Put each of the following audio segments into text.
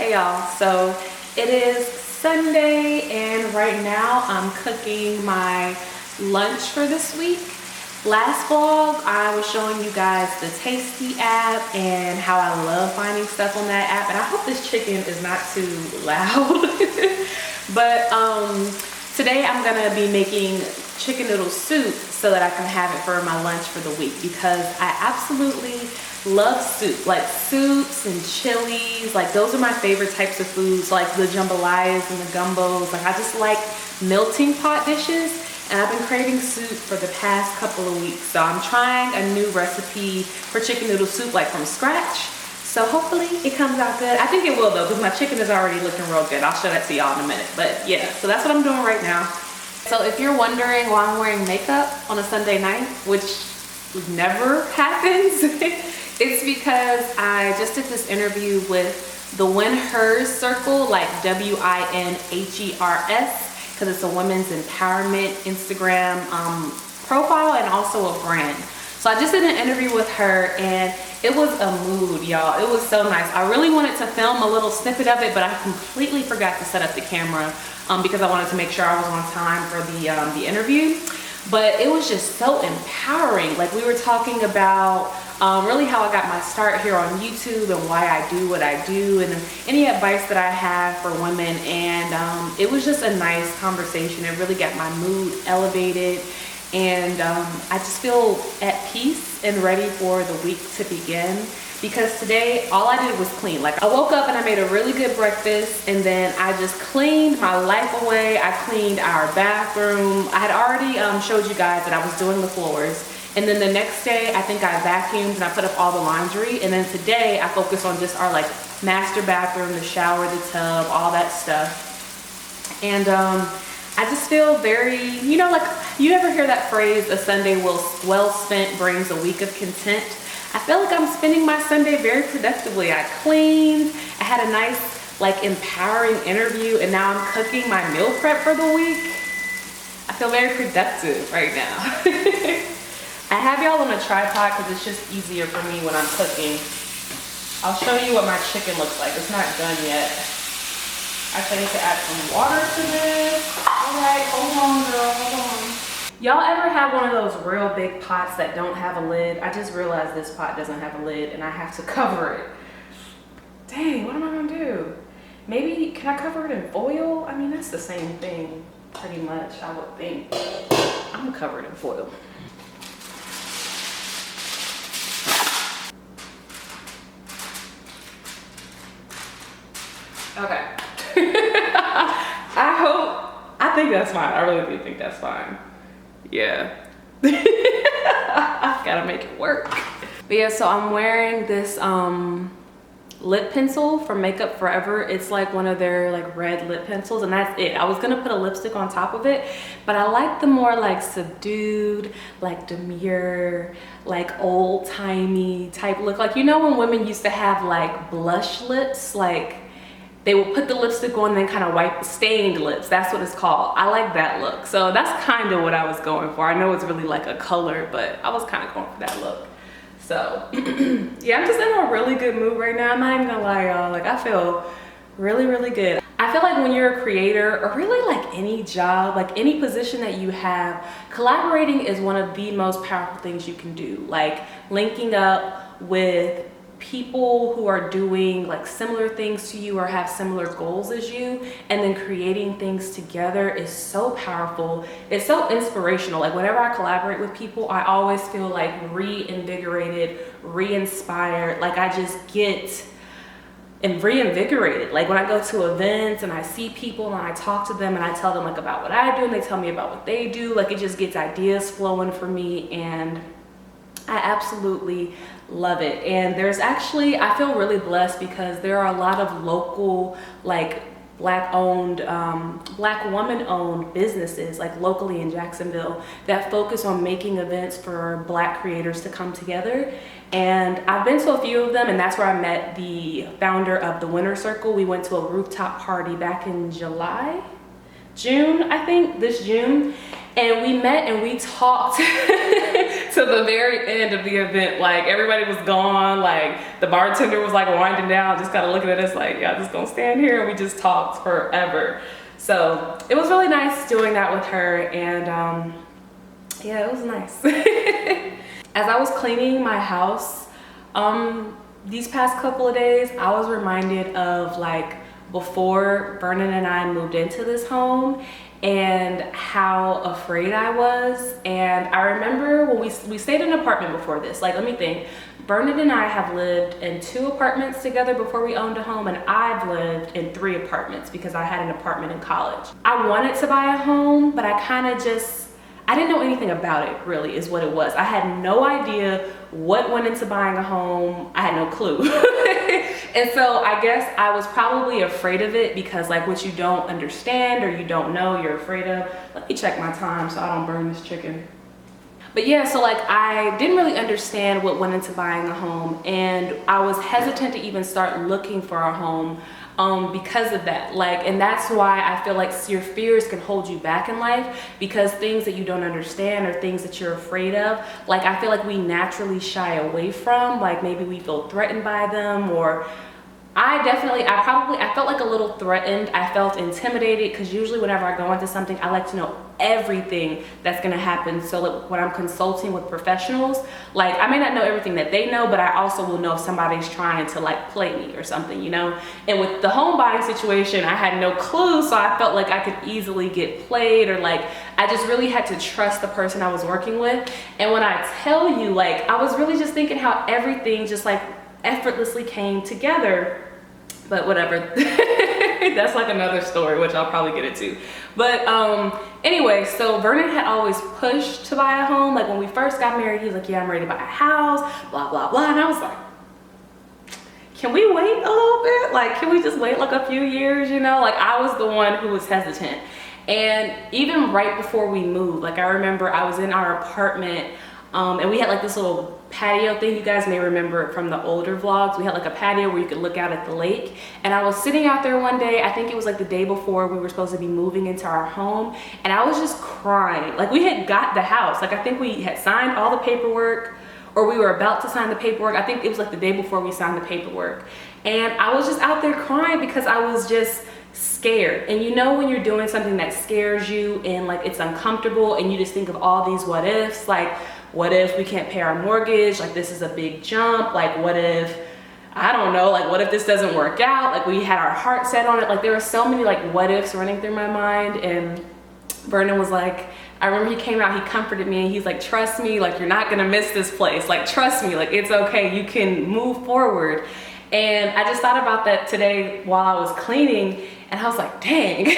Hey y'all, so it is Sunday and right now I'm cooking my lunch for this week. Last vlog I was showing you guys the Tasty app and how I love finding stuff on that app, and I hope this chicken is not too loud. But today I'm gonna be making chicken noodle soup so that I can have it for my lunch for the week, because I absolutely love soup, like soups and chilies. Like those are my favorite types of foods, like the jambalayas and the gumbos. Like I just like melting pot dishes, and I've been craving soup for the past couple of weeks. So I'm trying a new recipe for chicken noodle soup, like from scratch. So hopefully it comes out good. I think it will though, because my chicken is already looking real good. I'll show that to y'all in a minute. But yeah, so that's what I'm doing right now. So if you're wondering why I'm wearing makeup on a Sunday night, which never happens, it's because I just did this interview with the Win Hers Circle, like WINHERS, because it's a women's empowerment Instagram profile and also a brand. So I just did an interview with her and it was a mood, y'all. It was so nice. I really wanted to film a little snippet of it, but I completely forgot to set up the camera because I wanted to make sure I was on time for the interview. But it was just so empowering. Like we were talking about really how I got my start here on YouTube and why I do what I do and any advice that I have for women. And it was just a nice conversation. It really got my mood elevated. And I just feel at peace and ready for the week to begin, because today all I did was clean. Like I woke up and I made a really good breakfast, and then I just cleaned my life away. I cleaned our bathroom. I had already showed you guys that I was doing the floors, and then the next day I think I vacuumed and I put up all the laundry, and then today I focused on just our like master bathroom, the shower, the tub, all that stuff. And I just feel very, you know, like you ever hear that phrase, a Sunday well spent brings a week of content? I feel like I'm spending my Sunday very productively. I cleaned, I had a nice, like empowering interview, and now I'm cooking my meal prep for the week. I feel very productive right now. I have y'all on a tripod because it's just easier for me when I'm cooking. I'll show you what my chicken looks like. It's not done yet. I need to add some water to this. All right, hold on, girl, hold on. Y'all ever have one of those real big pots that don't have a lid? I just realized this pot doesn't have a lid and I have to cover it. Dang, what am I gonna do? Maybe, can I cover it in foil? I mean, that's the same thing, pretty much, I would think. I'm gonna cover it in foil. Okay. I think that's fine. I really do think that's fine. Yeah. Gotta make it work. But yeah, so I'm wearing this lip pencil from Makeup Forever. It's like one of their like red lip pencils, and that's it. I was gonna put a lipstick on top of it, but I like the more like subdued, like demure, like old-timey type look. Like, you know when women used to have like blush lips, like they will put the lipstick on and then kind of wipe, stained lips, that's what it's called. I like that look. So that's kind of what I was going for. I know it's really like a color, but I was kind of going for that look. So yeah, I'm just in a really good mood right now. I'm not even gonna lie, y'all. Like I feel really, really good. I feel like when you're a creator, or really like any job, like any position that you have, collaborating is one of the most powerful things you can do. Like linking up with people who are doing like similar things to you or have similar goals as you, and then creating things together is so powerful. It's so inspirational. Like whenever I collaborate with people, I always feel like reinvigorated, re-inspired. Like I just get reinvigorated. Like when I go to events and I see people and I talk to them and I tell them like about what I do and they tell me about what they do, like it just gets ideas flowing for me, and I absolutely love it. And there's actually, I feel really blessed because there are a lot of local, like black owned, black woman owned businesses like locally in Jacksonville that focus on making events for black creators to come together. And I've been to a few of them, and that's where I met the founder of the Winter Circle. We went to a rooftop party back in June, I think, this June. And we met and we talked to the very end of the event, like everybody was gone, like the bartender was like winding down, just kind of looking at us like, yeah, just gonna stand here, and we just talked forever. So it was really nice doing that with her, and yeah, it was nice. As I was cleaning my house these past couple of days, I was reminded of like before Vernon and I moved into this home and how afraid I was. And I remember when we stayed in an apartment before this. Like, let me think. Vernon and I have lived in 2 apartments together before we owned a home, and I've lived in 3 apartments because I had an apartment in college. I wanted to buy a home, but I didn't know anything about it, really, is what it was. I had no idea what went into buying a home. I had no clue. And so I guess I was probably afraid of it because like what you don't understand or you don't know, you're afraid of. Let me check my time so I don't burn this chicken. But yeah, so like I didn't really understand what went into buying a home, and I was hesitant to even start looking for a home because of that. Like, and that's why I feel like your fears can hold you back in life, because things that you don't understand or things that you're afraid of, like I feel like we naturally shy away from, like maybe we feel threatened by them, or I felt like a little threatened. I felt intimidated because usually whenever I go into something, I like to know everything that's gonna happen. So like when I'm consulting with professionals, like I may not know everything that they know, but I also will know if somebody's trying to like play me or something, you know? And with the home buying situation, I had no clue, so I felt like I could easily get played, or like I just really had to trust the person I was working with. And when I tell you, like I was really just thinking how everything just like effortlessly came together. But whatever, that's like another story, which I'll probably get into. But anyway, so Vernon had always pushed to buy a home. Like when we first got married, he was like, yeah, I'm ready to buy a house, blah, blah, blah. And I was like, can we wait a little bit? Like, can we just wait like a few years, you know? Like I was the one who was hesitant. And even right before we moved, like I remember I was in our apartment and we had like this little patio thing. You guys may remember from the older vlogs. We had like a patio where you could look out at the lake. And I was sitting out there one day, I think it was like the day before we were supposed to be moving into our home. And I was just crying. Like we had got the house. Like I think we had signed all the paperwork, or we were about to sign the paperwork. I think it was like the day before we signed the paperwork. And I was just out there crying because I was just scared. And you know when you're doing something that scares you and like it's uncomfortable and you just think of all these what ifs, like what if we can't pay our mortgage? Like this is a big jump. Like what if, I don't know, like what if this doesn't work out? Like we had our heart set on it. Like there were so many like what ifs running through my mind. And Vernon was like, I remember he came out, he comforted me, and he's like, trust me, like you're not gonna miss this place. Like trust me, like it's okay, you can move forward. And I just thought about that today while I was cleaning, and I was like, dang.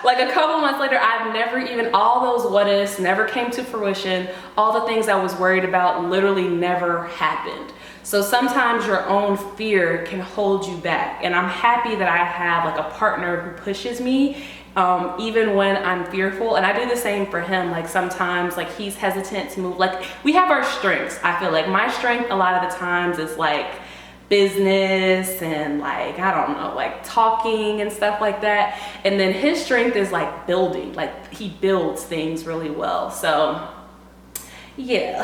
Like a couple months later, I've never even, all those what ifs never came to fruition. All the things I was worried about literally never happened. So sometimes your own fear can hold you back. And I'm happy that I have like a partner who pushes me even when I'm fearful. And I do the same for him. Like sometimes like he's hesitant to move. Like we have our strengths. I feel like my strength a lot of the times is like business and like, I don't know, like talking and stuff like that. And then his strength is like building, like he builds things really well. So yeah.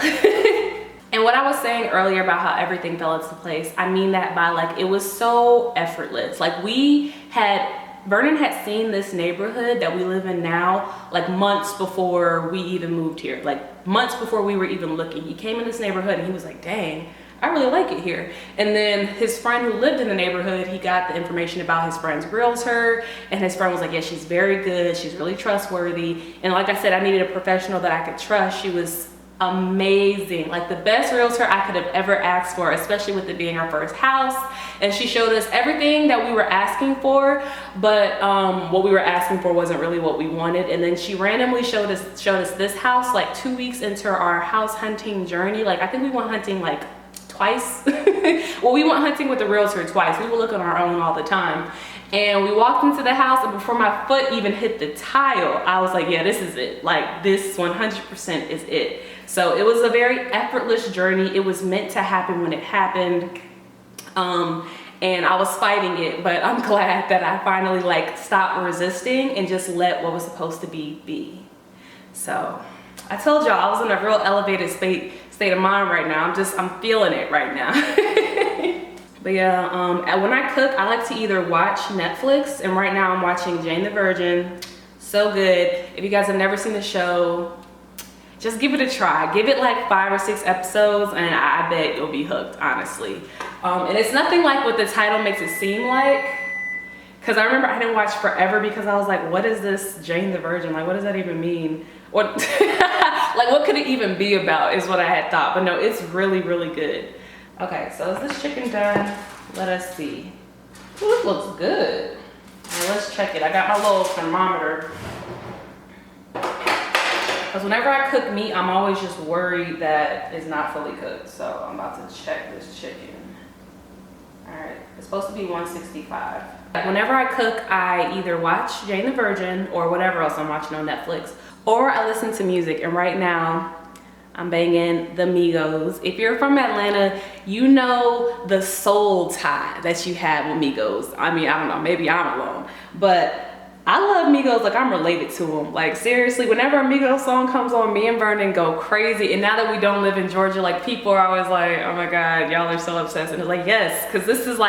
And what I was saying earlier about how everything fell into place, I mean that by like, it was so effortless. Like Vernon had seen this neighborhood that we live in now, like months before we even moved here, like months before we were even looking. He came in this neighborhood and he was like, dang, I really like it here. And then his friend who lived in the neighborhood, he got the information about his friend's realtor, and his friend was like, yeah, she's very good, she's really trustworthy. And like I said, I needed a professional that I could trust. She was amazing, like the best realtor I could have ever asked for, especially with it being our first house. And she showed us everything that we were asking for, but what we were asking for wasn't really what we wanted. And then she randomly showed us this house like 2 weeks into our house hunting journey. Like I think we went hunting like twice. Well, we went hunting with the realtor twice. We would look on our own all the time. And we walked into the house, and before my foot even hit the tile, I was like, yeah, this is it. Like this 100% is it. So it was a very effortless journey. It was meant to happen when it happened. And I was fighting it, but I'm glad that I finally like stopped resisting and just let what was supposed to be. So I told y'all I was in a real elevated state of mind right now. I'm feeling it right now. But yeah, when I cook, I like to either watch Netflix, and right now I'm watching Jane the Virgin. So good. If you guys have never seen the show, just give it a try. Give it like 5 or 6 episodes and I bet you'll be hooked, honestly. And it's nothing like what the title makes it seem like. Cause I remember I didn't watch forever because I was like, what is this Jane the Virgin? Like, what does that even mean? What, like what could it even be about is what I had thought. But no, it's really, really good. Okay, so is this chicken done? Let us see. Ooh, it looks good. All right, let's check it. I got my little thermometer. Because whenever I cook meat, I'm always just worried that it's not fully cooked. So I'm about to check this chicken. All right, it's supposed to be 165. Whenever I cook, I either watch Jane the Virgin or whatever else I'm watching on Netflix, or I listen to music. And right now, I'm banging the Migos. If you're from Atlanta, you know the soul tie that you have with Migos. I mean, I don't know, maybe I'm alone, but I love Migos. Like, I'm related to them. Like, seriously, whenever a Migos song comes on, me and Vernon go crazy. And now that we don't live in Georgia, like, people are always like, oh my God, y'all are so obsessed. And it's like, yes, because this is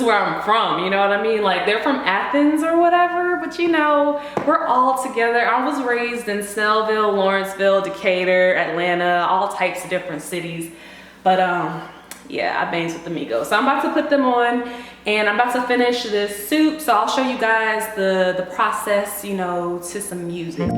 where I'm from, you know what I mean? Like, they're from Athens or whatever, but you know, we're all together. I was raised in Snellville, Lawrenceville, Decatur, Atlanta, all types of different cities. But yeah, I bangs with the Migos. So I'm about to put them on and I'm about to finish this soup. So I'll show you guys the process, you know, to some music.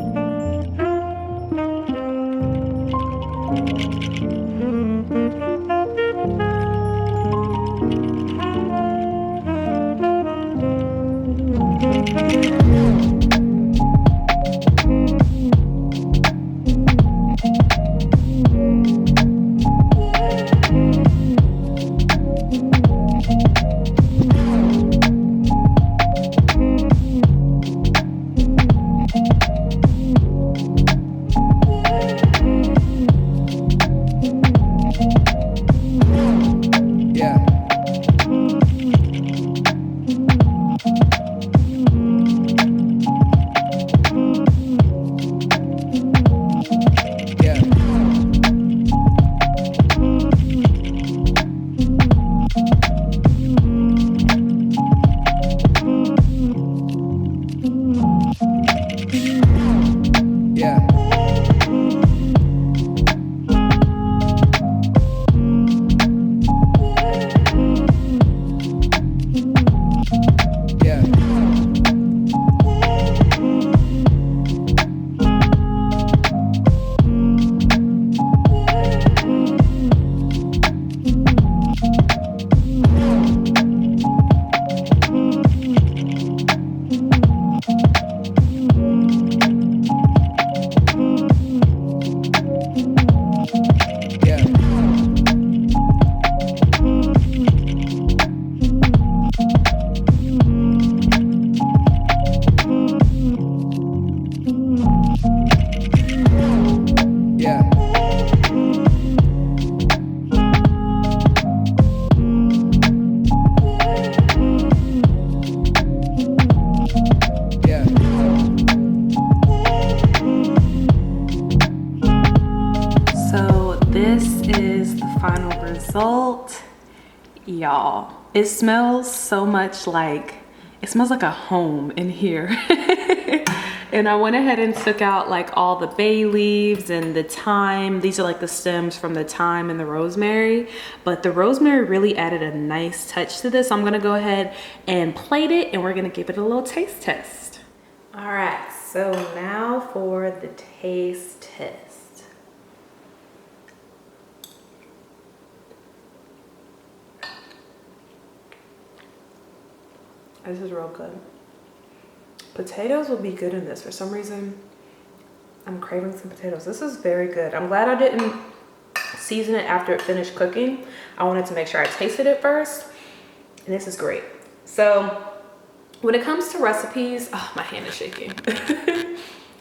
Result, y'all, it smells so much like, it smells like a home in here. And I went ahead and took out like all the bay leaves and the thyme. These are like the stems from the thyme and the rosemary, but the rosemary really added a nice touch to this. So I'm gonna go ahead and plate it and we're gonna give it a little taste test. All right, so now for the taste test. This is real good. Potatoes will be good in this. For some reason, I'm craving some potatoes. This is very good. I'm glad I didn't season it after it finished cooking. I wanted to make sure I tasted it first. And this is great. So when it comes to recipes, oh, my hand is shaking.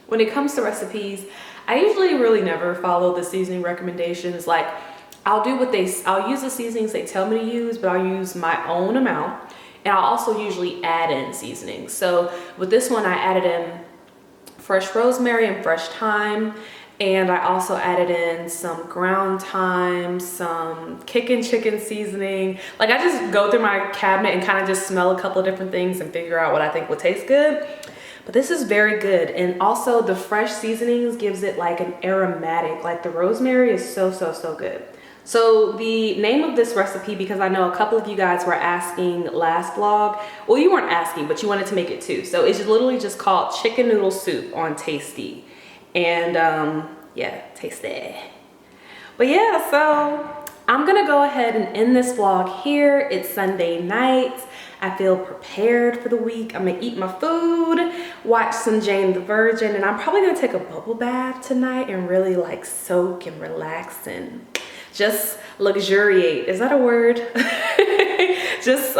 When it comes to recipes, I usually really never follow the seasoning recommendations. Like, I'll use the seasonings they tell me to use, but I'll use my own amount. And I'll also usually add in seasonings. So with this one, I added in fresh rosemary and fresh thyme. And I also added in some ground thyme, some kickin' chicken seasoning. Like I just go through my cabinet and kind of just smell a couple of different things and figure out what I think will taste good. But this is very good. And also the fresh seasonings gives it like an aromatic, like the rosemary is so good. So the name of this recipe, because I know a couple of you guys were asking last vlog, well, you weren't asking, but you wanted to make it too. So it's literally just called chicken noodle soup on Tasty. And yeah, tasty. But yeah, so I'm gonna go ahead and end this vlog here. It's Sunday night. I feel prepared for the week. I'm gonna eat my food, watch some Jane the Virgin, and I'm probably gonna take a bubble bath tonight and really like soak and relax and just luxuriate. Is that a word? Just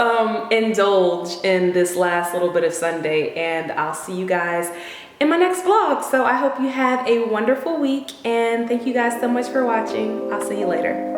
indulge in this last little bit of Sunday, and I'll see you guys in my next vlog. So I hope you have a wonderful week, and thank you guys so much for watching. I'll see you later.